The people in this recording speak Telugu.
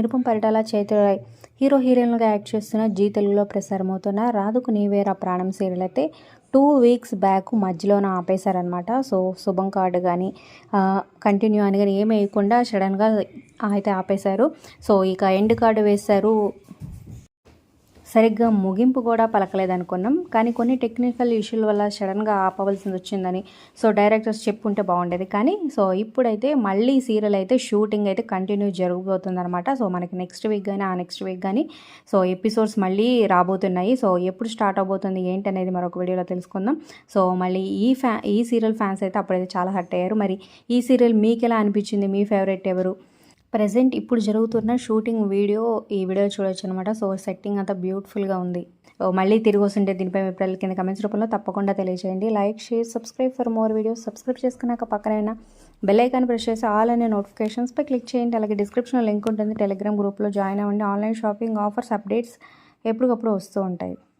నిరుపం పరిటాల చైతన్య హీరో హీరోయిన్లుగా యాక్ట్ చేస్తున్న జీ తెలుగులో ప్రసారమవుతున్న రాధకు నీవేరా ప్రాణం సీరియల్ అయితే 2 వీక్స్ బ్యాక్ మధ్యలోనే ఆపేశారనమాట. సో శుభం కార్డు కానీ కంటిన్యూ అని కానీ ఏమి వేయకుండా సడన్గా అయితే ఆపేశారు. సో ఇక ఎండ్ కార్డు వేశారు. సరిగ్గా ముగింపు కూడా పలకలేదనుకున్నాం, కానీ కొన్ని టెక్నికల్ ఇష్యూల వల్ల సడన్గా ఆపవలసింది వచ్చిందని సో డైరెక్టర్స్ చెప్పుంటే బాగుండేది. కానీ సో ఇప్పుడైతే మళ్ళీ సీరియల్ అయితే షూటింగ్ అయితే కంటిన్యూ జరగబోతుందన్నమాట. సో మనకి నెక్స్ట్ వీక్ కానీ నెక్స్ట్ వీక్ కానీ సో ఎపిసోడ్స్ మళ్ళీ రాబోతున్నాయి. సో ఎప్పుడు స్టార్ట్ అవబోతుంది ఏంటి అనేది మరొక వీడియోలో తెలుసుకుందాం. సో మళ్ళీ ఈ సీరియల్ ఫ్యాన్స్ అయితే అప్పుడైతే చాలా హర్ట్ అయ్యారు. మరి ఈ సీరియల్ మీకు ఎలా అనిపించింది? మీ ఫేవరెట్ ఎవరు? ప్రజెంట్ ఇప్పుడు జరుగుతున్న షూటింగ్ ఈ వీడియో చూడొచ్చు అనమాట. సో సెట్టింగ్ అంతా బ్యూటిఫుల్గా ఉంది. మళ్ళీ తిరిగి వస్తుంటే దీనిపై మీ పిల్లల కింద కమెంట్స్ రూపంలో తప్పకుండా తెలియజేయండి. Like, share, subscribe for more videos. Subscribe చేసుకున్నాక పక్కనైనా బెల్ ఐకాన్ ప్రెస్ చేసి ఆల్ అనే నోటిఫికేషన్స్పై క్లిక్ చేయండి. అలాగే డిస్క్రిప్షన్లో లింక్ ఉంటుంది, టెలిగ్రామ్ గ్రూప్లో జాయిన్ అవ్వండి. ఆన్లైన్ షాపింగ్ ఆఫర్స్ అప్డేట్స్ ఎప్పటికప్పుడు వస్తూ ఉంటాయి.